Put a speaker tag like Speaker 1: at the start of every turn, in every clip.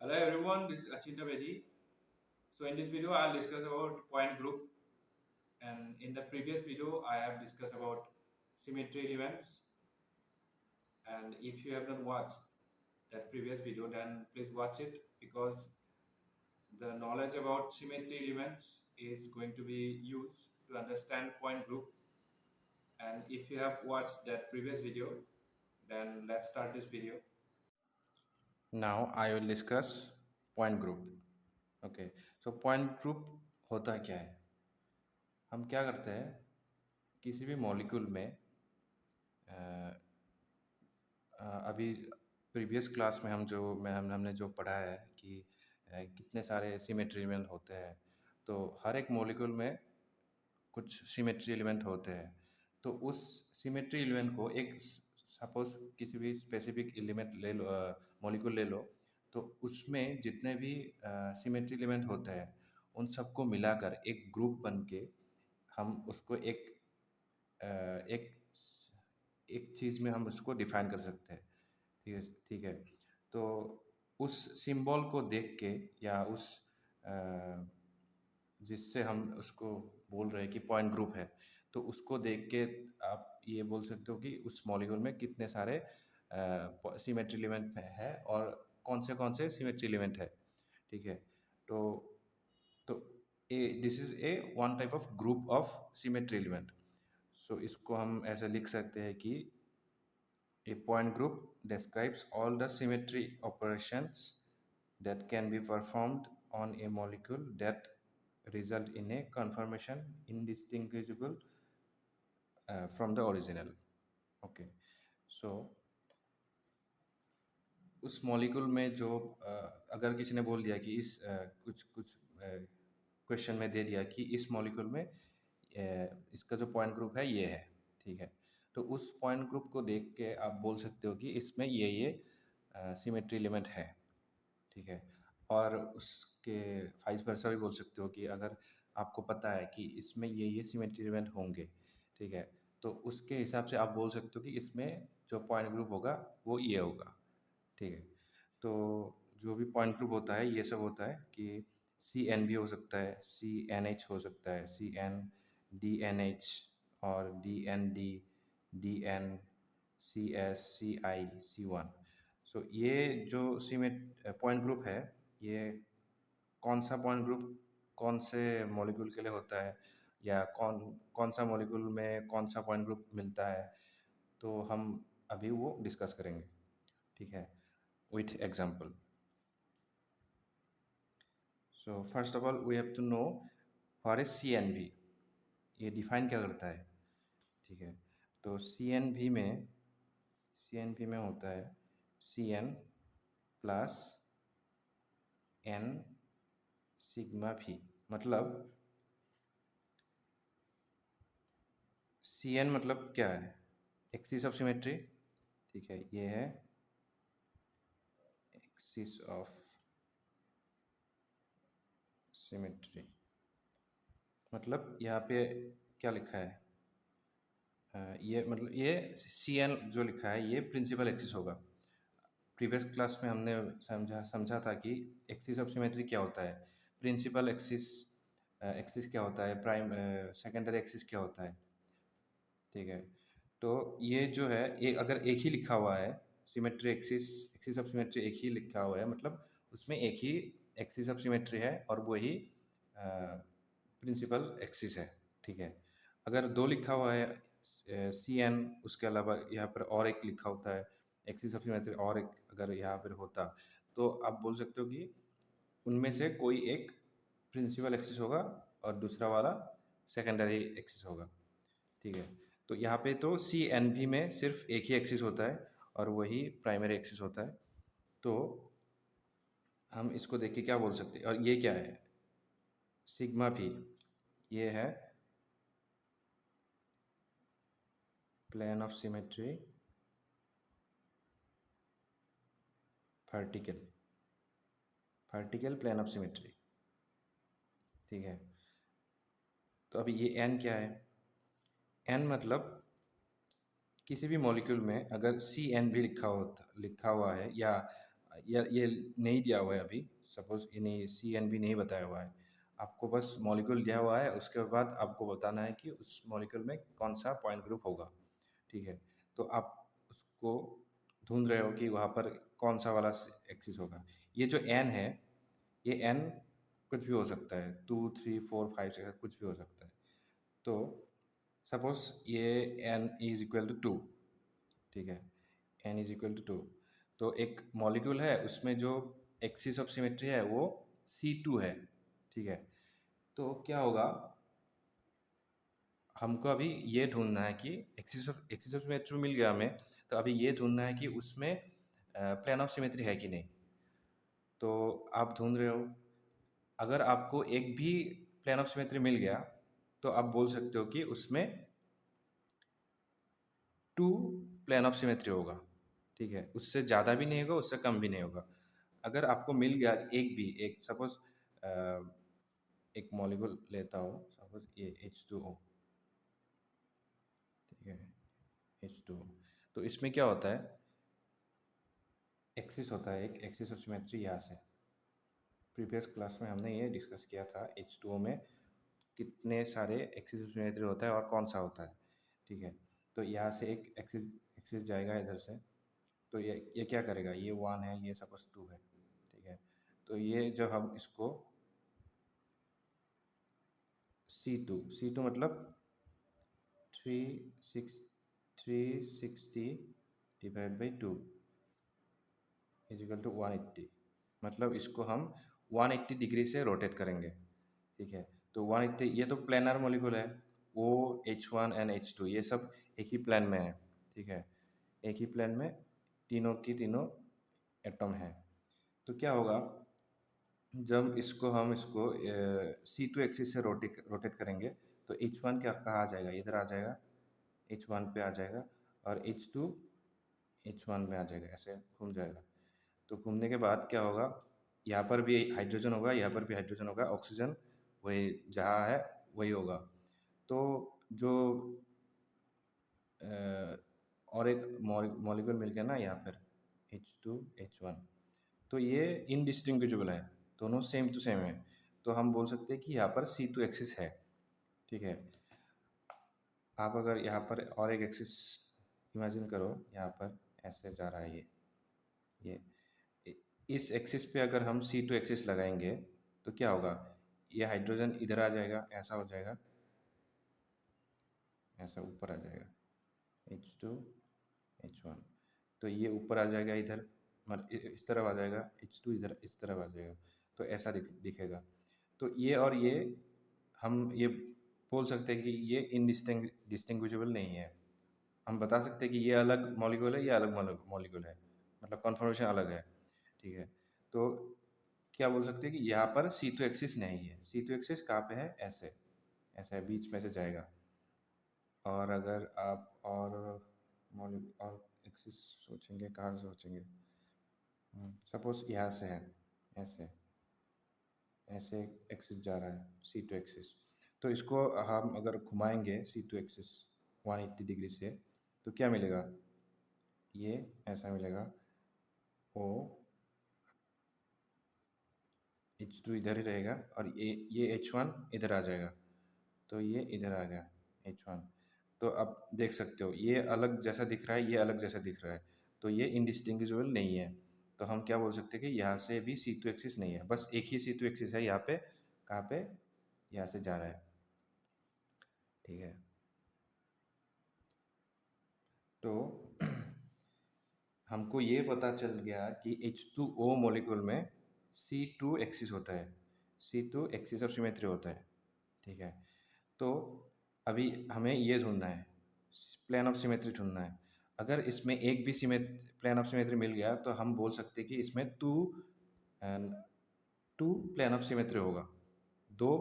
Speaker 1: Hello everyone, this is Achinta Bedi. So in this video, I'll discuss about point group, and in the previous video, I have discussed about symmetry elements. And if you have not watched that previous video, then please watch it because the knowledge about symmetry elements is going to be used to understand point group. And if you have watched that previous video, then let's start this video.
Speaker 2: Now I will discuss point group. Okay, so point group होता क्या है? हम क्या करते हैं किसी भी molecule में अभी प्रीवियस क्लास में हमने जो पढ़ा है कि कितने सारे सिमेट्री एलिमेंट होते हैं। तो हर एक मॉलिक्यूल में कुछ सिमेट्री एलिमेंट होते हैं। तो उस सिमेट्री एलिमेंट को एक सपोज किसी भी स्पेसिफिक एलिमेंट ले लो, मॉलिक्यूल ले लो, तो उसमें जितने भी सिमेट्री एलिमेंट होते हैं उन सबको मिलाकर एक ग्रुप बन के हम उसको एक एक चीज़ में हम उसको डिफाइन कर सकते हैं। ठीक है, ठीक है। तो उस सिंबल को देख के या उस अ, जिससे हम उसको बोल रहे हैं कि पॉइंट ग्रुप है, तो उसको देख के आप ये बोल सकते हो कि उस मॉलिक्यूल में कितने सारे सिमेट्री एलिमेंट है और कौन से सिमेट्री एलिमेंट है। ठीक है। तो तो a this is a one type of group of symmetry element. So इसको हम ऐसे लिख सकते हैं कि a point group describes all the symmetry operations that can be performed on a molecule that result in a conformation indistinguishable from the original. Okay, so उस molecule में जो अगर किसी ने बोल दिया कि इस कुछ कुछ क्वेश्चन में दे दिया कि इस मॉलिक्यूल में इसका जो पॉइंट ग्रुप है ये है। ठीक है। तो उस पॉइंट ग्रुप को देख के आप बोल सकते हो कि इसमें ये सिमेट्री एलिमेंट है। ठीक है। और उसके वाइस वर्सा भी बोल सकते हो कि अगर आपको पता है कि इसमें ये सिमेट्री एलिमेंट होंगे, ठीक है, तो उसके हिसाब से आप बोल सकते हो कि इसमें जो पॉइंट ग्रुप होगा वो ये होगा। ठीक है। तो जो भी पॉइंट ग्रुप होता है ये सब होता है कि सी एन भी हो सकता है, सी एन एच हो सकता है, C N D N H और D N D, D N, C S, C I, C one. So ये जो सीमेट पॉइंट ग्रुप है, ये कौन सा पॉइंट ग्रुप कौन से मॉलिक्यूल के लिए होता है या कौन कौन सा मॉलिक्यूल में कौन सा पॉइंट ग्रुप मिलता है, तो हम अभी वो डिस्कस करेंगे। ठीक है, with example. So first of all we have to know what is CNV, ये डिफाइन क्या करता है। ठीक है। तो CNV में होता है CN प्लस N सिग्मा भी। मतलब CN मतलब क्या है, एक्सिस ऑफ सिमेट्री। ठीक है, ये है एक्सिस ऑफ सिमेट्री। मतलब यहाँ पे क्या लिखा है, ये मतलब ये CN जो लिखा है ये प्रिंसिपल एक्सिस होगा। प्रीवियस क्लास में हमने समझा था कि एक्सिस ऑफ सिमेट्री क्या होता है, प्रिंसिपल एक्सिस एक्सिस क्या होता है, प्राइम सेकेंडरी एक्सिस क्या होता है। ठीक है। तो ये जो है अगर एक ही लिखा हुआ है symmetry axis, axis of symmetry एक ही लिखा हुआ है, मतलब उसमें एक ही एक्सिस ऑफ सिमेट्री है और वही प्रिंसिपल एक्सिस है। ठीक है। अगर दो लिखा हुआ है CN, उसके अलावा यहाँ पर और एक लिखा होता है एक्सिस ऑफ सिमेट्री और एक अगर यहाँ पर होता, तो आप बोल सकते हो कि उनमें से कोई एक प्रिंसिपल एक्सिस होगा और दूसरा वाला सेकेंडरी एक्सिस होगा। ठीक है। तो यहाँ पे तो CNV में सिर्फ एक ही एक्सिस होता है और वही प्राइमरी एक्सिस होता है। तो हम इसको देख के क्या बोल सकते हैं, और ये क्या है सिग्मा भी, ये है plane of symmetry vertical, vertical plane of symmetry. ठीक है। तो अभी ये N क्या है, N मतलब किसी भी मॉलिक्यूल में अगर CN भी लिखा हुआ है या ये नहीं दिया हुआ है अभी, सपोज़ ये नहीं, सी एन बी नहीं बताया हुआ है, आपको बस मॉलिक्यूल दिया हुआ है, उसके बाद आपको बताना है कि उस मॉलिक्यूल में कौन सा पॉइंट ग्रुप होगा, ठीक है। तो आप उसको ढूंढ रहे हो कि वहाँ पर कौन सा वाला एक्सिस होगा। ये जो एन है, ये एन कुछ भी हो सकता है, 2 3 4 5 6 कुछ भी हो सकता है। तो सपोज ये एन इज इक्वल टू 2, ठीक है, एन इज इक्वल टू 2। तो एक मॉलिक्यूल है, उसमें जो एक्सिस ऑफ सिमेट्री है वो C2 है, ठीक है। तो क्या होगा, हमको अभी ये ढूंढना है कि एक्सिस ऑफ सिमेट्री मिल गया हमें, तो अभी ये ढूंढना है कि उसमें प्लेन ऑफ सिमेट्री है कि नहीं। तो आप ढूंढ रहे हो, अगर आपको एक भी प्लेन ऑफ सिमेट्री मिल गया तो आप बोल सकते हो कि उसमें 2 प्लेन ऑफ सिमेट्री होगा, ठीक है। उससे ज़्यादा भी नहीं होगा, उससे कम भी नहीं होगा। अगर आपको मिल गया एक भी, एक सपोज एक मॉलिक्यूल लेता हो, सपोज ये H2O, ठीक है, H2O। तो इसमें क्या होता है, एक्सिस होता है, एक एक्सिस ऑफ सिमेट्री यहाँ से। प्रीवियस क्लास में हमने ये डिस्कस किया था, H2O में कितने सारे एक्सिस ऑफ सिमेट्री होता है और कौन सा होता है, ठीक है। तो यहाँ से एक एक्सिस एक्सिस जाएगा इधर से, तो ये क्या करेगा, ये 1 है, ये सपोज 2 है, ठीक है। तो ये जब हम इसको C2 मतलब 360 divide by 2 is equal to 180, मतलब इसको हम 180 डिग्री से रोटेट करेंगे, ठीक है। तो 180, ये तो प्लेनर मॉलिक्यूल है, वो H1 एंड H2 ये सब एक ही प्लेन में है, ठीक है। एक ही प्लेन में तीनों की तीनों एटम है। तो क्या होगा, जब हम इसको C2 एक्सिस से रोटेट करेंगे, तो H1 क्या कहाँ आ जाएगा, इधर आ जाएगा, H1 पे आ जाएगा, और H2 H1 में आ जाएगा, ऐसे घूम जाएगा। तो घूमने के बाद क्या होगा, यहाँ पर भी हाइड्रोजन होगा, यहाँ पर भी हाइड्रोजन होगा, ऑक्सीजन वही जहाँ है वही होगा। तो जो और एक मॉलिक्यूल मिल गया ना यहाँ पर, H2 H1, तो ये इनडिस्टिंग्विजिबल है, दोनों सेम टू सेम है। तो हम बोल सकते हैं कि यहाँ पर C2 एक्सिस है, ठीक है। आप अगर यहाँ पर और एक एक्सिस इमेजिन करो, यहाँ पर ऐसे जा रहा है ये इस एक्सिस पे अगर हम C2 एक्सिस लगाएंगे तो क्या होगा, ये हाइड्रोजन इधर आ जाएगा, ऐसा हो जाएगा, ऐसा ऊपर आ जाएगा, H2 H1। तो ये ऊपर आ जाएगा इधर, मतलब इस तरफ आ जाएगा, H2 इधर इस तरफ आ जाएगा, तो ऐसा दिखेगा। तो ये और ये हम ये बोल सकते हैं कि ये डिस्टिंग्विजिबल नहीं है। हम बता सकते हैं कि ये अलग मॉलिक्यूल है, ये अलग मॉलिक्यूल है, मतलब कॉन्फॉर्मेशन अलग है, ठीक है। तो क्या बोल सकते हैं कि यहाँ पर C2 एक्सिस नहीं है। C2 एक्सिस कहाँ पे है, ऐसे ऐसे बीच में से जाएगा। और अगर आप और एक्सिस सोचेंगे, कहाँ से सोचेंगे, सपोज यहाँ से है, ऐसे ऐसे एक्सिस जा रहा है C2 एक्सिस। तो इसको हम अगर घुमाएंगे C2 एक्सिस 180 डिग्री से, तो क्या मिलेगा, ये ऐसा मिलेगा, ओ H2 इधर ही रहेगा, और ये H1 इधर आ जाएगा, तो ये इधर आ गया H1। तो अब देख सकते हो ये अलग जैसा दिख रहा है, ये अलग जैसा दिख रहा है, तो ये इंडिस्टिंग्विजिबल नहीं है। तो हम क्या बोल सकते हैं कि यहाँ से भी C2 एक्सिस नहीं है, बस एक ही C2 एक्सिस है यहाँ पे, कहाँ पे, यहाँ से जा रहा है, ठीक है। तो हमको ये पता चल गया कि H2O मॉलिक्यूल में C2 एक्सिस होता है, C2 एक्सिस ऑफ सिमेट्री होता है, ठीक है। तो अभी हमें ये ढूंढना है, प्लेन ऑफ सिमेट्री ढूंढना है। अगर इसमें एक भी प्लेन ऑफ सिमेट्री मिल गया तो हम बोल सकते हैं कि इसमें टू प्लेन ऑफ सिमेट्री होगा, दो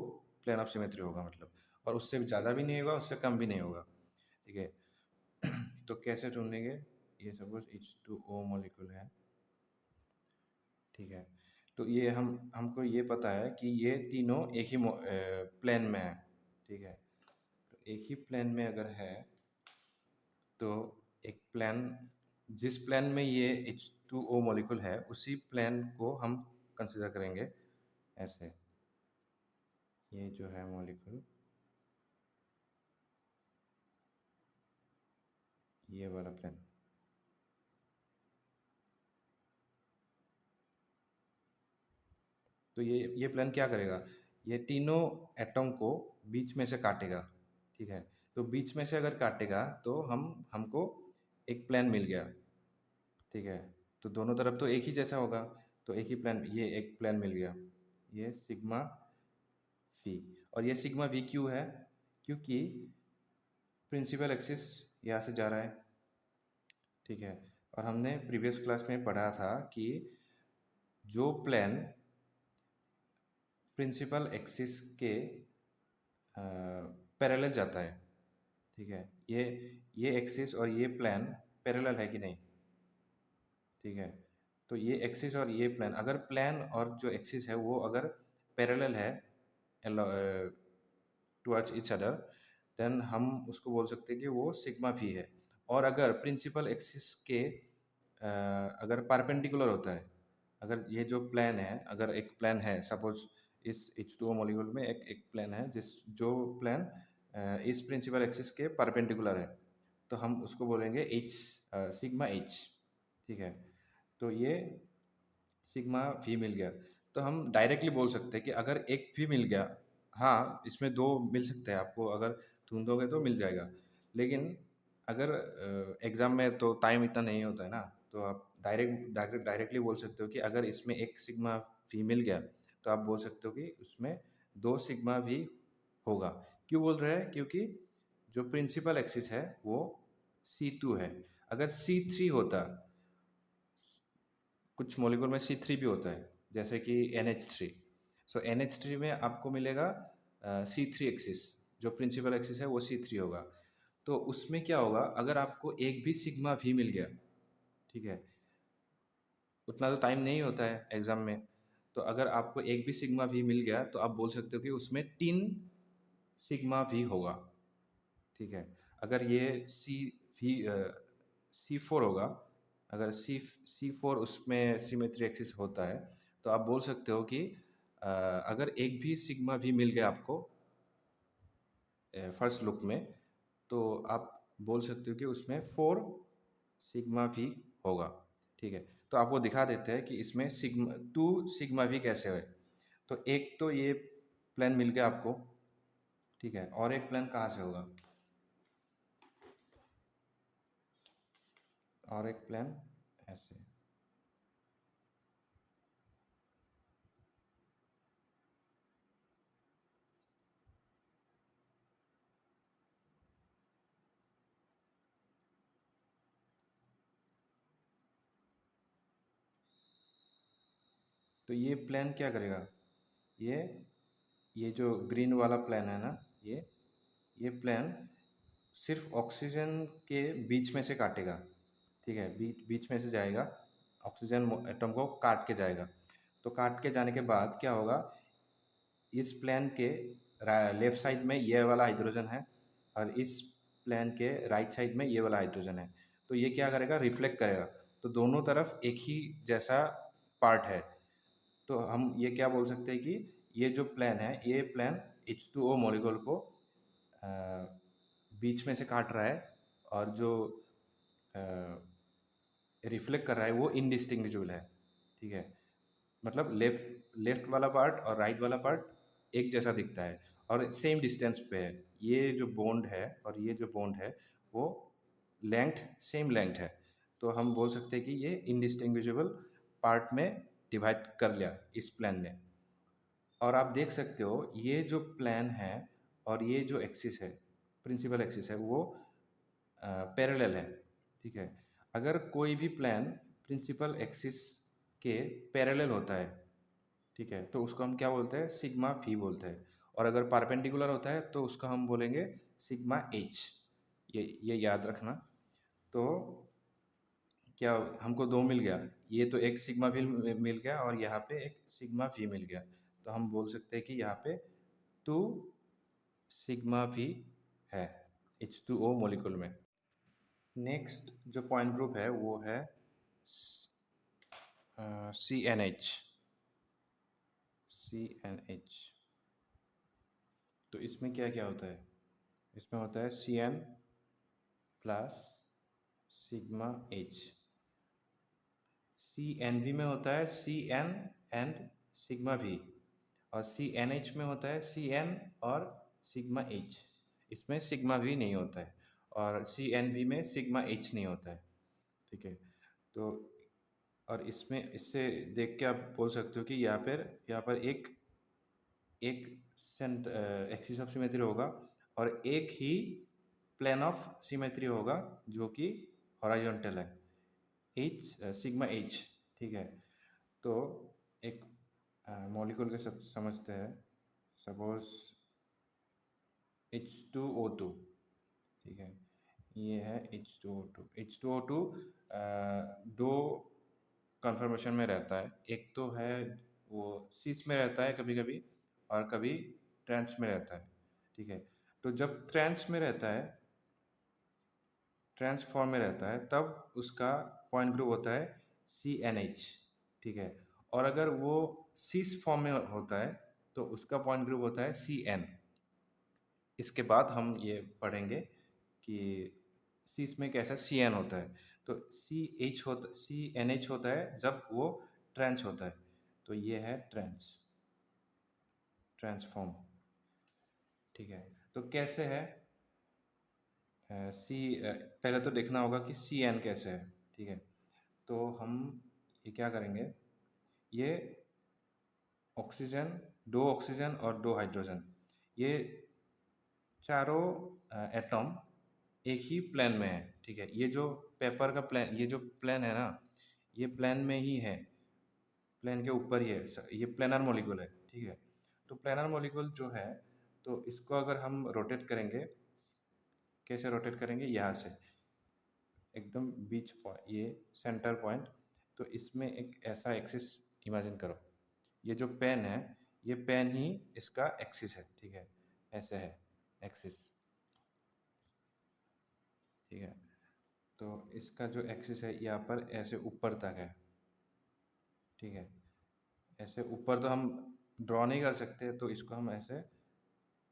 Speaker 2: प्लेन ऑफ सिमेट्री होगा मतलब, और उससे ज़्यादा भी नहीं होगा, उससे कम भी नहीं होगा, ठीक है। तो कैसे ढूंढेंगे, ये सपोज H2O मॉलिक्यूल है, ठीक है। तो ये हमको ये पता है कि ये तीनों एक ही प्लेन में है, ठीक है। तो एक ही प्लेन में अगर है, तो एक प्लेन जिस प्लेन में ये H2O मॉलिक्यूल है उसी प्लेन को हम कंसिडर करेंगे ऐसे, ये जो है मॉलिक्यूल, ये वाला प्लेन। तो ये प्लेन क्या करेगा, ये तीनों एटम को बीच में से काटेगा, ठीक है। तो बीच में से अगर काटेगा तो हमको एक प्लेन मिल गया, ठीक है। तो दोनों तरफ तो एक ही जैसा होगा, तो एक ही प्लेन, ये एक प्लेन मिल गया, ये सिग्मा वी। और ये सिग्मा वी क्यों है, क्योंकि प्रिंसिपल एक्सिस यहाँ से जा रहा है, ठीक है। और हमने प्रीवियस क्लास में पढ़ा था कि जो प्लेन प्रिंसिपल एक्सिस के पैरेलल जाता है, ठीक है, ये एक्सिस और ये प्लेन पैरेलल है कि नहीं, ठीक है। तो ये एक्सिस और ये प्लेन, अगर प्लेन और जो एक्सिस है वो अगर पैरेलल है टुवर्ड्स ईच अदर, देन हम उसको बोल सकते हैं कि वो सिग्मा वी है। और अगर प्रिंसिपल एक्सिस के अगर परपेंडिकुलर होता है, अगर ये जो प्लेन है, अगर एक प्लेन है सपोज इस H2O मॉलिक्यूल में एक प्लेन है जो प्लेन इस प्रिंसिपल एक्सिस के परपेंडिकुलर है, तो हम उसको बोलेंगे सिग्मा एच, ठीक है। तो ये सिग्मा वी मिल गया। तो हम डायरेक्टली बोल सकते हैं कि अगर एक भी मिल गया, हाँ इसमें दो मिल सकते हैं, आपको अगर ढूंढोगे तो मिल जाएगा। लेकिन अगर एग्ज़ाम में तो टाइम इतना नहीं होता है ना, तो आप डायरेक्टली बोल सकते हो कि अगर इसमें एक सिग्मा वी मिल गया तो आप बोल सकते हो कि उसमें दो सिग्मा वी होगा। क्यों बोल रहे हैं, क्योंकि जो प्रिंसिपल एक्सिस है वो C2 है। अगर C3 होता, कुछ मॉलिक्यूल में C3 भी होता है जैसे कि NH3, सो NH3 में आपको मिलेगा C3 एक्सिस, जो प्रिंसिपल एक्सिस है वो C3 होगा। तो उसमें क्या होगा, अगर आपको एक भी सिग्मा भी मिल गया, ठीक है, उतना तो टाइम नहीं होता है एग्जाम में, तो अगर आपको एक भी सिग्मा भी मिल गया तो आप बोल सकते हो कि उसमें 3 सिग्मा भी होगा, ठीक है। अगर ये C4 होगा, अगर C4 उसमें सिमेट्री एक्सिस होता है, तो आप बोल सकते हो कि अगर एक भी सिग्मा भी मिल गया आपको फर्स्ट लुक में, तो आप बोल सकते हो कि उसमें 4 सिग्मा भी होगा, ठीक है। तो आपको दिखा देते हैं कि इसमें 2 सिग्मा भी कैसे है। तो एक तो ये प्लान मिल गया आपको, ठीक है, और एक प्लान कहाँ से होगा, और एक प्लान ऐसे। तो ये प्लान क्या करेगा, ये ये जो ग्रीन वाला प्लान है ना, ये प्लान सिर्फ ऑक्सीजन के बीच में से काटेगा, ठीक है, बीच में से जाएगा, ऑक्सीजन एटम को काट के जाएगा। तो काट के जाने के बाद क्या होगा, इस प्लेन के लेफ्ट साइड में ये वाला हाइड्रोजन है और इस प्लेन के राइट साइड में ये वाला हाइड्रोजन है। तो ये क्या करेगा, रिफ्लेक्ट करेगा, तो दोनों तरफ एक ही जैसा पार्ट है। तो हम ये क्या बोल सकते हैं कि ये जो प्लेन है, ये प्लेन H2O मॉलिक्यूल को अ, बीच में से काट रहा है, और जो रिफ्लेक्ट कर रहा है वो इनडिस्टिंग्विजुअल है, ठीक है। मतलब लेफ्ट लेफ्ट वाला पार्ट और राइट वाला पार्ट एक जैसा दिखता है और सेम डिस्टेंस पे है। ये जो बॉन्ड है और ये जो बॉन्ड है वो लेंथ सेम लेंथ है, तो हम बोल सकते हैं कि ये इनडिस्टिंग्विजिबल पार्ट में डिवाइड कर लिया इस प्लान ने। और आप देख सकते हो ये जो प्लान है और ये जो एक्सिस है, प्रिंसिपल एक्सिस है, वो पैरेलल है, ठीक है। अगर कोई भी प्लान प्रिंसिपल एक्सिस के पैरेलल होता है, ठीक है, तो उसको हम क्या बोलते हैं, सिग्मा फी बोलते हैं। और अगर परपेंडिकुलर होता है तो उसको हम बोलेंगे सिग्मा एच। ये याद रखना। तो क्या हमको दो मिल गया, ये तो एक सिग्मा भी मिल गया और यहाँ पे एक सिग्मा भी मिल गया, तो हम बोल सकते हैं कि यहाँ पे 2 सिग्मा भी है H2O मॉलिक्यूल में। नेक्स्ट जो पॉइंट ग्रुप है वो है CNH। CNH तो इसमें क्या क्या होता है? इसमें होता है CN plus sigma H। CNV में होता है CN एंड सिग्मा V, और CNH में होता है CN और सिग्मा H। इसमें सिग्मा V नहीं होता है, और CNV में सिग्मा H नहीं होता है। ठीक है, तो और इसमें इससे देख के आप बोल सकते हो कि यहाँ पर एक एक एक्सिस ऑफ सिमेट्री होगा और एक ही प्लेन ऑफ सिमेट्री होगा जो कि हॉरिजॉन्टल है, एच सिग्मा एच। ठीक है, तो एक मॉलिक्यूल के साथ समझते हैं। Suppose H2O2। ठीक है, ये है H2O2। H2O2 दो कन्फर्मेशन में रहता है। एक तो है वो सिस में रहता है कभी कभी, और कभी ट्रांस में रहता है। ठीक है, तो जब ट्रांस में रहता है, ट्रांस फॉर्म में रहता है, तब उसका पॉइंट ग्रुप होता है CNH। ठीक है, और अगर वो सिस फॉर्म में होता है तो उसका पॉइंट ग्रुप होता है CN। इसके बाद हम ये पढ़ेंगे कि सिस में कैसा CN होता है। तो CNH होता है जब वो ट्रांस होता है। तो ये है ट्रांसफॉर्म। ठीक है, तो कैसे है पहले तो देखना होगा कि CN कैसे है। ठीक है, तो हम ये क्या करेंगे, ये ऑक्सीजन, दो ऑक्सीजन और दो हाइड्रोजन, ये चारों एटम एक ही प्लेन में है। ठीक है, ये जो पेपर का प्लेन, ये जो प्लेन है ना, ये प्लेन में ही है, प्लेन के ऊपर ही है। ये प्लेनर मॉलिक्यूल है। ठीक है, तो प्लेनर मॉलिक्यूल जो है, तो इसको अगर हम रोटेट करेंगे, कैसे रोटेट करेंगे, यहाँ से एकदम बीच पॉइंट, ये सेंटर पॉइंट। तो इसमें एक ऐसा एक्सिस इमेजिन करो, ये जो पेन है, ये पेन ही इसका एक्सिस है। ठीक है, ऐसे है एक्सिस। ठीक है, तो इसका जो एक्सिस है यहाँ पर ऐसे ऊपर तक है। ठीक है, ऐसे ऊपर तो हम ड्रॉ नहीं कर सकते, तो इसको हम ऐसे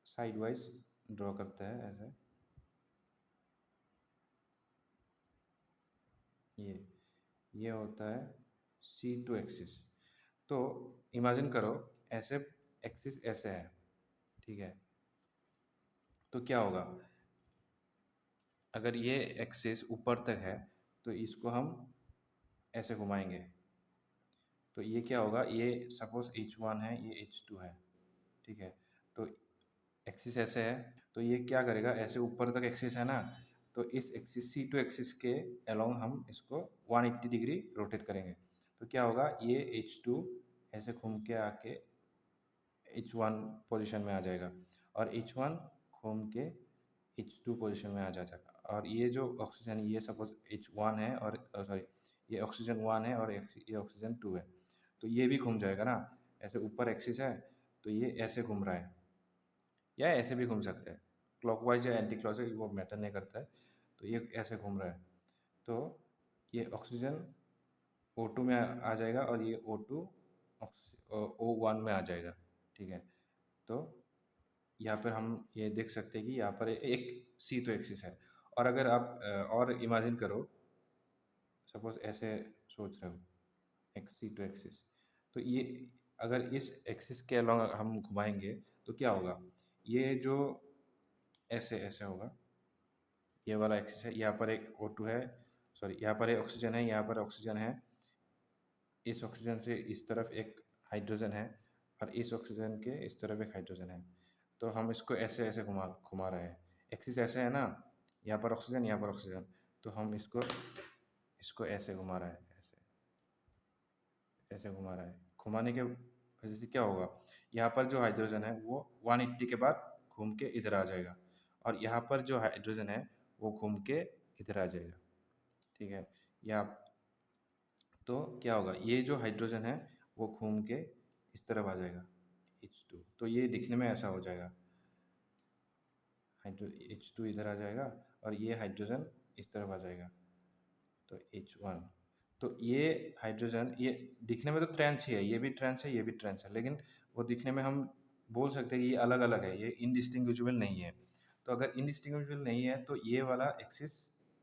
Speaker 2: साइड वाइज ड्रॉ करते हैं ऐसे। ये होता है C2 एक्सिस। तो इमेजिन करो ऐसे एक्सिस ऐसे है। ठीक है, तो क्या होगा, अगर ये एक्सिस ऊपर तक है तो इसको हम ऐसे घुमाएंगे, तो ये क्या होगा, ये सपोज H1 है, ये H2 है। ठीक है, तो एक्सिस ऐसे है, तो ये क्या करेगा, ऐसे ऊपर तक एक्सिस है ना, तो इस एक्सिस C2 एक्सिस के अलोंग हम इसको 180 डिग्री रोटेट करेंगे। तो क्या होगा, ये H2 ऐसे घूम के आके H1 पोजीशन में आ जाएगा, और H1 घूम के H2 पोजीशन में आ जाएगा। और ये जो ऑक्सीजन, ये सपोज H1 है, और सॉरी, ये ऑक्सीजन 1 है और ये ऑक्सीजन 2 है, तो ये भी घूम जाएगा ना। ऐसे ऊपर एक्सिस है, तो ये ऐसे घूम रहा है, या ऐसे भी घूम सकते हैं, क्लॉकवाइज या एंटी क्लॉकवाइज वो मैटर नहीं करता है। तो ये ऐसे घूम रहा है, तो ये ऑक्सीजन O2 में आ जाएगा, और ये O2 O1 में आ जाएगा। ठीक है, तो यहाँ पर हम ये देख सकते हैं कि यहाँ पर एक C2 एक्सिस है। और अगर आप और इमेजिन करो, सपोज ऐसे सोच रहे हो एक C2 एक्सिस, तो ये अगर इस एक्सिस के अलॉन्ग हम घुमाएंगे तो क्या होगा, ये जो ऐसे ऐसे होगा, ये वाला एक्सिस है, यहाँ पर एक O2 है, सॉरी यहाँ पर एक ऑक्सीजन है, यहाँ पर ऑक्सीजन है, इस ऑक्सीजन से इस तरफ एक हाइड्रोजन है, और इस ऑक्सीजन के इस तरफ एक हाइड्रोजन है। तो हम इसको ऐसे ऐसे घुमा घुमा रहे हैं, एक्सिस ऐसे है ना, यहाँ पर ऑक्सीजन, यहाँ पर ऑक्सीजन, तो हम इसको इसको ऐसे घुमा रहे हैं, ऐसे घुमा रहा है। घुमाने के वजह से क्या होगा, यहाँ पर जो हाइड्रोजन है वो 180 के बाद घूम के इधर आ जाएगा, और यहाँ पर जो हाइड्रोजन है वो घूम के इधर आ जाएगा। ठीक है, या तो क्या होगा, ये जो हाइड्रोजन है वो घूम के इस तरफ आ जाएगा H2, तो ये दिखने में ऐसा हो जाएगा, H2 इधर आ जाएगा, और ये हाइड्रोजन इस तरफ आ जाएगा, तो H1। तो ये हाइड्रोजन, ये दिखने में तो ट्रांस ही है, ये भी ट्रांस है, ये भी ट्रांस है, लेकिन वो दिखने में हम बोल सकते हैं कि ये अलग अलग है, ये इनडिस्टिंग्विशेबल नहीं है। तो अगर इनडिस्टिंग्विशेबल नहीं है तो ये वाला एक्सिस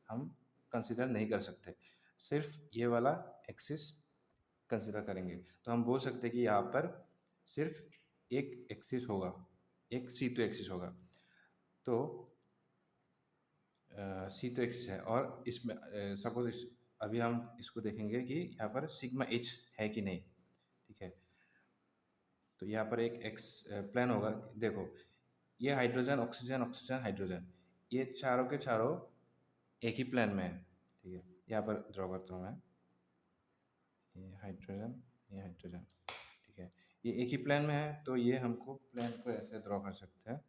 Speaker 2: हम कंसिडर नहीं कर सकते, सिर्फ ये वाला एक्सिस कंसिडर करेंगे। तो हम बोल सकते हैं कि यहाँ पर सिर्फ एक एक्सिस होगा, एक C2 एक्सिस होगा। तो C2 एक्सिस है, और इसमें सपोज अभी हम इसको देखेंगे कि यहाँ पर सिग्मा H है कि नहीं, ठीक है। तो यहाँ पर एक एक्स प्लान होगा, देखो ये हाइड्रोजन ऑक्सीजन ऑक्सीजन हाइड्रोजन, ये चारों के चारों एक ही प्लान में है, ठीक है। यहाँ पर ड्रॉ करता हूँ मैं, ये हाइड्रोजन, ये हाइड्रोजन, ठीक है, ये एक ही प्लान में है। तो ये हमको प्लान को ऐसे ड्रॉ कर सकते हैं,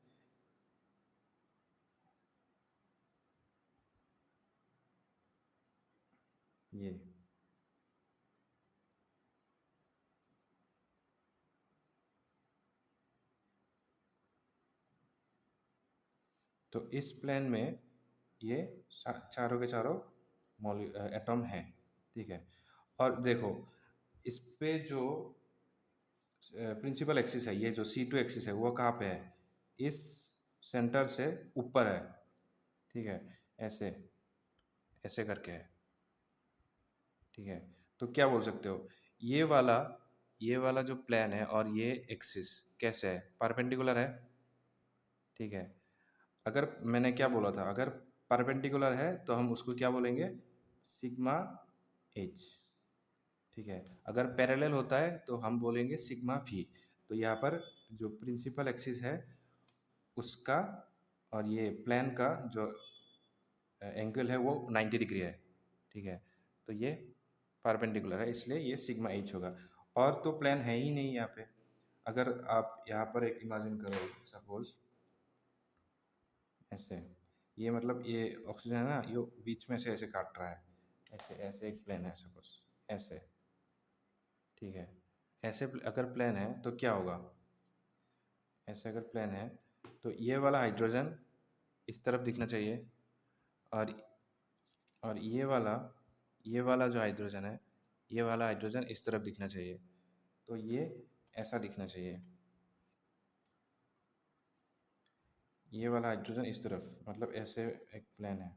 Speaker 2: ये तो इस प्लेन में ये चारों के चारों एटम हैं, ठीक है। और देखो इस पे जो प्रिंसिपल एक्सिस है, ये जो C2 एक्सिस है, वो कहाँ पे है, इस सेंटर से ऊपर है, ठीक है, ऐसे ऐसे करके है, ठीक है। तो क्या बोल सकते हो, ये वाला ये वाला जो प्लेन है और ये एक्सिस कैसे है, परपेंडिकुलर है, ठीक है। अगर मैंने क्या बोला था, अगर परपेंडिकुलर है तो हम उसको क्या बोलेंगे, सिग्मा एच, ठीक है। अगर पैरेलल होता है तो हम बोलेंगे सिग्मा फी। तो यहाँ पर जो प्रिंसिपल एक्सिस है उसका और ये प्लेन का जो एंगल है वो 90 डिग्री है, ठीक है। तो ये परपेंडिकुलर है, इसलिए ये सिग्मा एच होगा। और तो प्लेन है ही नहीं यहाँ पे। अगर आप यहाँ पर एक इमेजिन करो, सपोज ऐसे, ये मतलब ये ऑक्सीजन है ना, ये बीच में से ऐसे काट रहा है, ऐसे ऐसे एक प्लेन है सपोज, ऐसे, ठीक है। ऐसे अगर प्लेन है तो क्या होगा, ऐसे अगर प्लेन है तो ये वाला हाइड्रोजन इस तरफ दिखना चाहिए, और ये वाला जो हाइड्रोजन है, ये वाला हाइड्रोजन इस तरफ दिखना चाहिए। तो ये ऐसा दिखना चाहिए, ये वाला हाइड्रोजन इस तरफ, मतलब ऐसे एक प्लेन है।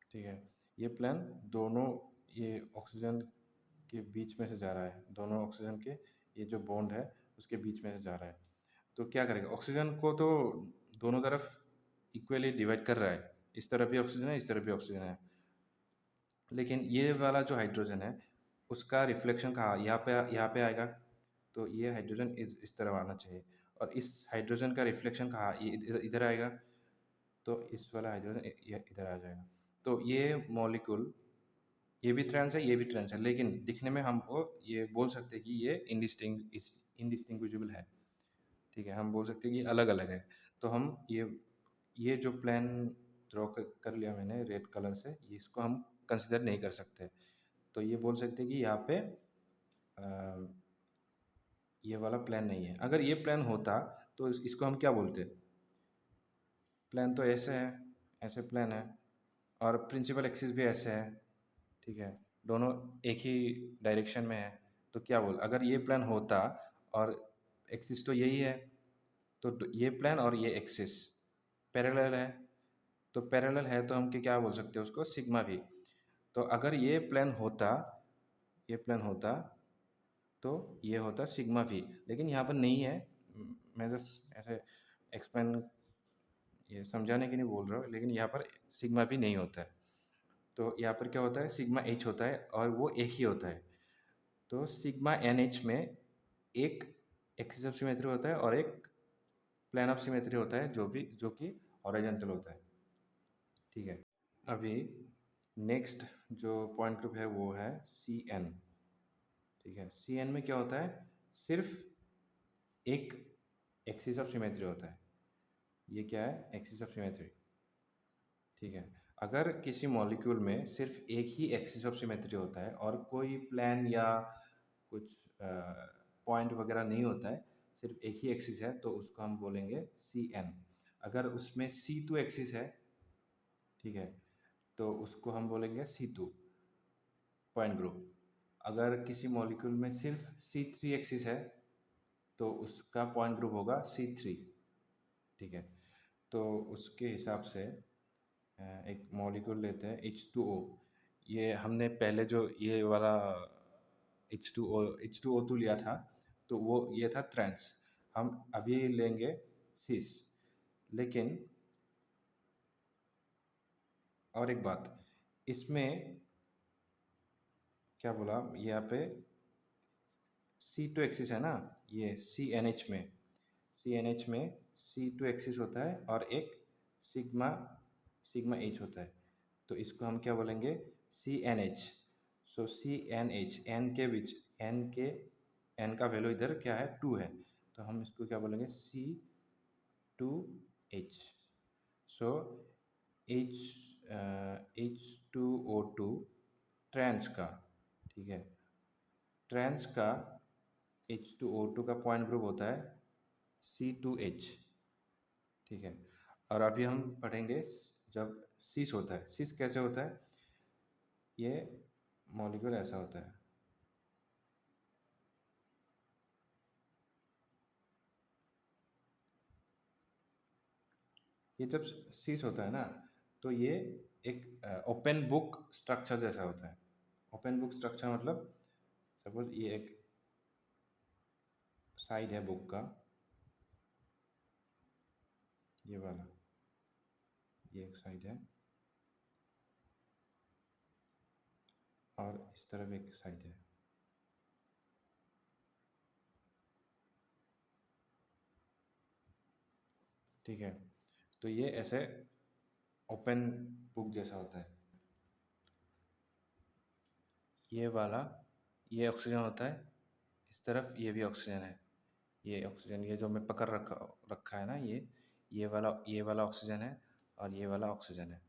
Speaker 2: ठीक है, ये प्लेन दोनों, ये ऑक्सीजन के बीच में से जा रहा है, दोनों ऑक्सीजन के ये जो बॉन्ड है उसके बीच में से जा रहा है। तो क्या करेगा, ऑक्सीजन को तो दोनों तरफ इक्वली डिवाइड कर रहा है, इस तरफ भी ऑक्सीजन है, इस तरफ भी ऑक्सीजन है। लेकिन ये वाला जो हाइड्रोजन है उसका रिफ्लेक्शन कहाँ, यहाँ पे आएगा। तो ये हाइड्रोजन इस तरफ आना चाहिए, और इस हाइड्रोजन का रिफ्लेक्शन कहाँ, ये इधर आएगा। तो इस वाला हाइड्रोजन ये इधर आ जाएगा। तो ये मॉलिक्यूल, ये भी ट्रांस है, ये भी ट्रांस है, लेकिन दिखने में हमको ये बोल सकते हैं कि ये इनडिस्टिंग्विशेबल है, ठीक है। हम बोल सकते हैं कि अलग अलग है। तो हम ये जो प्लान ड्रॉ कर लिया मैंने रेड कलर से, इसको हम कंसिडर नहीं कर सकते। तो ये बोल सकते हैं कि यहाँ पे ये वाला प्लान नहीं है। अगर ये प्लान होता तो इसको हम क्या बोलते, प्लान तो ऐसे है, ऐसे प्लान है, और प्रिंसिपल एक्सिस भी ऐसे है, ठीक है, दोनों एक ही डायरेक्शन में है। तो क्या बोल, अगर ये प्लान होता और एक्सिस तो यही है, तो ये प्लान और ये एक्सिस पैरेलल है, तो पैरेलल है तो हम क्या बोल सकते हैं उसको, सिग्मा भी। तो अगर ये प्लान होता, ये प्लान होता तो ये होता सिग्मा भी, लेकिन यहाँ पर नहीं है। मैं जस्ट ऐसे एक्सप्लेन, ये समझाने के लिए बोल रहा हूँ, लेकिन यहाँ पर सिग्मा भी नहीं होता है। तो यहाँ पर क्या होता है, सिग्मा एच होता है, और वो एक ही होता है। तो सिग्मा एन एच में एक एक्सिस ऑफ सिमेट्री होता है और एक प्लेन ऑफ सिमेट्री होता है, जो कि हॉरिजॉन्टल होता है, ठीक है। अभी नेक्स्ट जो पॉइंट ग्रुप है वो है सी एन, ठीक है। सी एन में क्या होता है, सिर्फ एक एक्सिस ऑफ सिमेट्री होता है। ये क्या है, एक्सिस ऑफ सिमेट्री, ठीक है। अगर किसी मॉलिक्यूल में सिर्फ एक ही एक्सिस ऑफ सिमेट्री होता है और कोई प्लेन या कुछ पॉइंट वगैरह नहीं होता है, सिर्फ एक ही एक्सिस है, तो उसको हम बोलेंगे CN। अगर उसमें C2 एक्सिस है, ठीक है, तो उसको हम बोलेंगे C2 पॉइंट ग्रुप। अगर किसी मॉलिक्यूल में सिर्फ C3 एक्सिस है, तो उसका पॉइंट ग्रुप होगा C3, ठीक है। तो उसके हिसाब से एक मॉलिक्यूल लेते हैं H2O। ये हमने पहले जो ये वाला H2O2 लिया था, तो वो ये था ट्रांस। हम अभी लेंगे सिस। लेकिन और एक बात, इसमें क्या बोला यहाँ पे, C2 एक्सिस है ना, ये CNH में C2 एक्सिस होता है और एक सिग्मा सिग्मा H होता है, तो इसको हम क्या बोलेंगे, CNH। सो CNH, N का वैल्यू इधर क्या है, 2 है, तो हम इसको क्या बोलेंगे, C2H। सो H2O2 ट्रांस का, ठीक है, ट्रांस का H2O2 का पॉइंट ग्रुप होता है C2H, ठीक है। और अभी हम पढ़ेंगे जब सिस होता है। सिस कैसे होता है, ये मॉलिक्यूल ऐसा होता है, ये जब सिस होता है ना, तो ये एक ओपन बुक स्ट्रक्चर जैसा होता है। ओपन बुक स्ट्रक्चर मतलब सपोज ये एक साइड है बुक का, ये वाला, ये एक साइड है और इस तरफ एक साइड है, ठीक है। तो ये ऐसे ओपन बुक जैसा होता है। ये वाला, ये ऑक्सीजन होता है, इस तरफ ये भी ऑक्सीजन है। ये ऑक्सीजन, ये जो मैं पकड़ रखा है ना, ये वाला ऑक्सीजन है और ये वाला ऑक्सीजन है।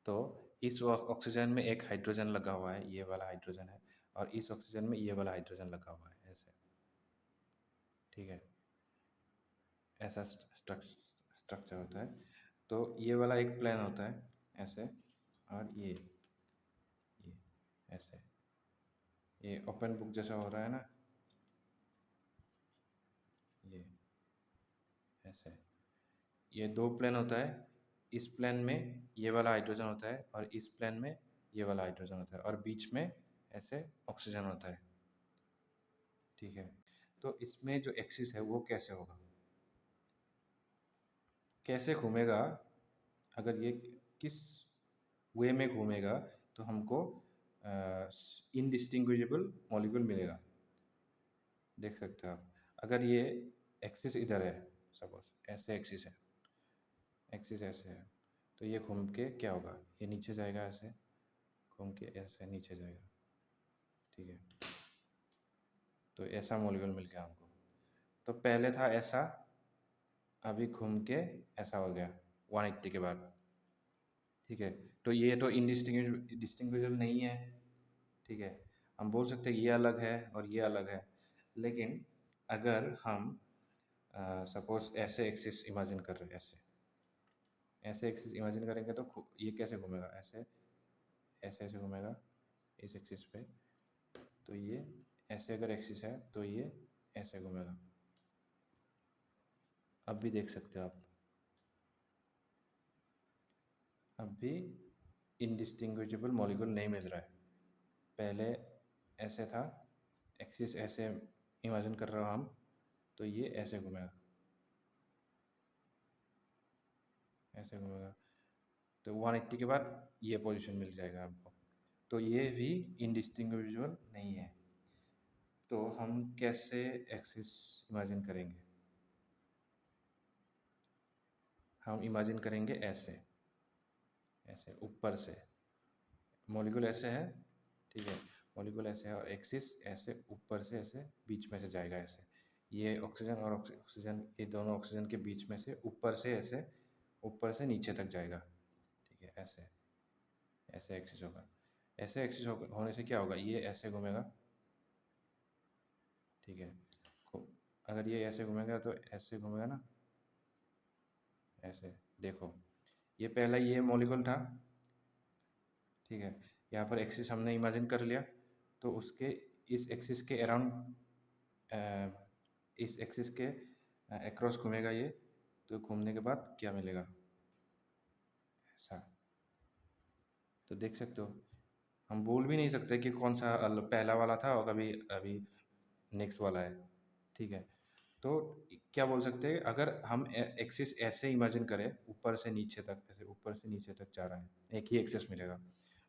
Speaker 2: तो इस ऑक्सीजन में एक हाइड्रोजन लगा हुआ है, ये वाला हाइड्रोजन है, और इस ऑक्सीजन में ये वाला हाइड्रोजन लगा हुआ है, ऐसे, ठीक है। ऐसा स्ट्रक्चर होता है। तो ये वाला एक प्लेन होता है ऐसे, और ये ऐसे, ये ओपन बुक जैसा हो रहा है ना, ये ऐसे, ये दो प्लेन होता है। इस प्लेन में ये वाला हाइड्रोजन होता है और इस प्लेन में ये वाला हाइड्रोजन होता है, और बीच में ऐसे ऑक्सीजन होता है, ठीक है। तो इसमें जो एक्सिस है वो कैसे होगा, कैसे घूमेगा, अगर ये किस वे में घूमेगा, तो हमको इनडिस्टिंग्विशेबल मॉलिक्यूल मिलेगा। देख सकते हो आप, अगर ये एक्सिस इधर है, सपोज ऐसे एक्सिस है, एक्सिस ऐसे है, तो ये घूम के क्या होगा, ये नीचे जाएगा, ऐसे घूम के ऐसे नीचे जाएगा, ठीक है। तो ऐसा मॉलिक्यूल मिल गया हमको। तो पहले था ऐसा, अभी घूम के ऐसा हो गया 180 के बाद, ठीक है। तो ये तो डिस्टिंग्विशेबल नहीं है, ठीक है। हम बोल सकते हैं ये अलग है और ये अलग है। लेकिन अगर हम सपोज ऐसे एक्सिस इमेजिन कर रहे हैं, ऐसे एक्सिस इमेजिन करेंगे, तो ये कैसे घूमेगा, ऐसे ऐसे ऐसे घूमेगा इस एक्सिस पे। तो ये ऐसे अगर एक्सिस है, तो ये ऐसे घूमेगा। अब भी देख सकते हो आप, अब भी इनडिस्टिंग्विशेबल मॉलिक्यूल नहीं मिल रहा है। पहले ऐसे था, एक्सिस ऐसे इमेजिन कर रहे हो हम, तो ये ऐसे घूमेगा, ऐसे घूमेगा। तो 180 के बाद ये पोजीशन मिल जाएगा आपको। तो ये भी इनडिस्टिंग्विशेबल नहीं है। तो हम कैसे एक्सिस इमेजिन करेंगे, हम इमेजिन करेंगे ऐसे, ऐसे ऊपर से मॉलिक्यूल ऐसे है, ठीक है, मॉलिक्यूल ऐसे है और एक्सिस ऐसे ऊपर से ऐसे बीच में से जाएगा, ऐसे ये ऑक्सीजन और ऑक्सीजन, ये दोनों ऑक्सीजन के बीच में से ऊपर से ऐसे ऊपर से नीचे तक जाएगा, ठीक है, ऐसे। ऐसे एक्सिस होगा। ऐसे एक्सिस होने से क्या होगा, ये ऐसे घूमेगा, ठीक है। अगर ये ऐसे घूमेगा तो ऐसे घूमेगा ना, ऐसे। देखो, ये पहला ये मॉलिक्यूल था, ठीक है। यहाँ पर एक्सिस हमने इमेजिन कर लिया, तो उसके इस एक्सिस के अराउंड, इस एक्सिस के अक्रॉस घूमेगा ये। तो घूमने के बाद क्या मिलेगा, ऐसा। तो देख सकते हो, हम बोल भी नहीं सकते कि कौन सा पहला वाला था और अभी अभी नेक्स्ट वाला है, ठीक है। तो क्या बोल सकते हैं, अगर हम एक्सिस ऐसे इमेजिन करें, ऊपर से नीचे तक, ऐसे ऊपर से नीचे तक जा रहा है, एक ही एक्सिस मिलेगा,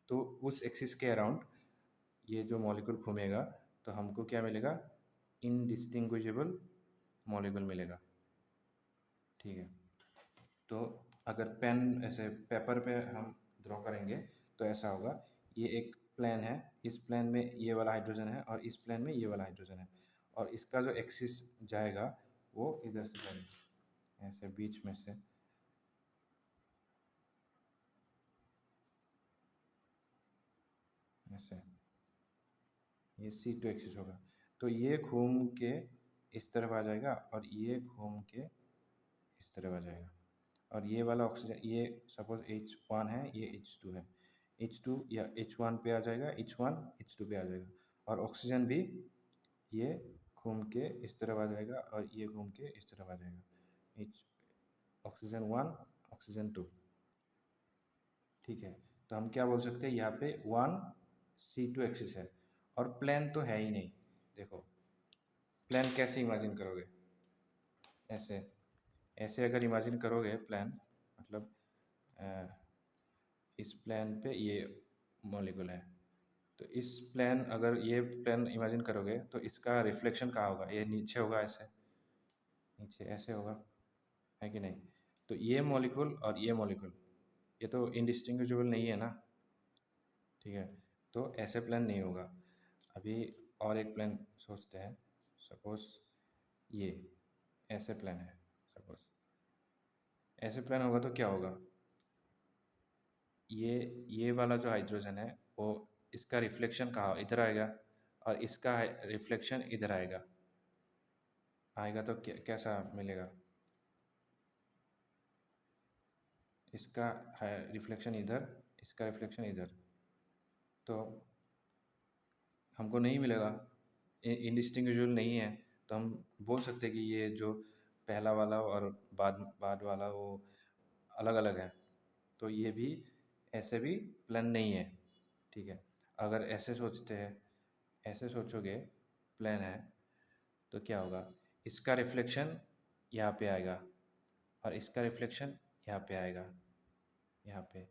Speaker 2: तो उस एक्सिस के अराउंड ये जो मॉलिक्यूल घूमेगा, तो हमको क्या मिलेगा, इनडिस्टिंग्विशेबल मॉलिक्यूल मिलेगा, ठीक है। तो अगर पेन ऐसे पेपर पे हम ड्रॉ करेंगे तो ऐसा होगा, ये एक प्लेन है, इस प्लेन में ये वाला हाइड्रोजन है और इस प्लेन में ये वाला हाइड्रोजन है, और इसका जो एक्सिस जाएगा वो इधर से जाएगा, ऐसे बीच में से, ऐसे। ये C2 एक्सिस होगा, तो ये घूम के इस तरफ आ जाएगा और ये घूम के इस तरफ आ जाएगा। और ये वाला ऑक्सीजन, ये सपोज H1 है, ये H2 है, H2 या H1 पे आ जाएगा, H1 H2 पे आ जाएगा। और ऑक्सीजन भी ये घूम के इस तरफ आ जाएगा और ये घूम के इस तरफ आ जाएगा, ऑक्सीजन 1 ऑक्सीजन 2, ठीक है। तो हम क्या बोल सकते हैं, यहाँ पे 1 C2 एक्सिस है, और प्लेन तो है ही नहीं। देखो, प्लेन कैसे इमेजिन करोगे, ऐसे। ऐसे अगर इमेजिन करोगे प्लेन, मतलब इस प्लेन पे ये मॉलिक्यूल है, तो इस प्लेन, अगर ये प्लेन इमेजिन करोगे तो इसका रिफ्लेक्शन कहाँ होगा, ये नीचे होगा, ऐसे नीचे ऐसे होगा, है कि नहीं। तो ये मॉलिक्यूल और ये मॉलिक्यूल, ये तो इंडिस्टिंग्विशेबल नहीं है ना, ठीक है। तो ऐसे प्लेन नहीं होगा। अभी और एक प्लेन सोचते हैं, सपोज ये ऐसे प्लेन है, सपोज ऐसे प्लेन होगा तो क्या होगा, ये वाला जो हाइड्रोजन है वो, इसका रिफ्लेक्शन कहाँ, इधर आएगा, और इसका रिफ्लेक्शन इधर आएगा, आएगा तो कैसा मिलेगा, इसका है रिफ्लेक्शन इधर, इसका रिफ्लेक्शन इधर, तो हमको नहीं मिलेगा, इंडिस्टिंग्विशेबल नहीं है। तो हम बोल सकते हैं कि ये जो पहला वाला और बाद बाद वाला वो अलग अलग है, तो ये भी ऐसे भी प्लेन नहीं है, ठीक है। अगर ऐसे सोचते हैं, ऐसे सोचोगे प्लेन है, तो क्या होगा, इसका रिफ्लेक्शन यहाँ पे आएगा और इसका रिफ्लेक्शन यहाँ पे आएगा, यहाँ पे।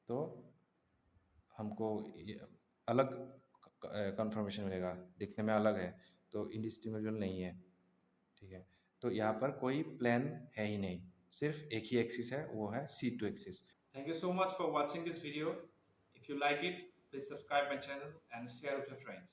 Speaker 2: तो हमको अलग कन्फर्मेशन मिलेगा, दिखने में अलग है, तो इंडिस्टिंग्विशेबल नहीं है, ठीक है। तो यहाँ पर कोई प्लेन है ही नहीं, सिर्फ एक ही एक्सिस है, वो है C2 axis.
Speaker 1: Thank you so much for watching this video. If you like it, please subscribe my channel and share with your friends.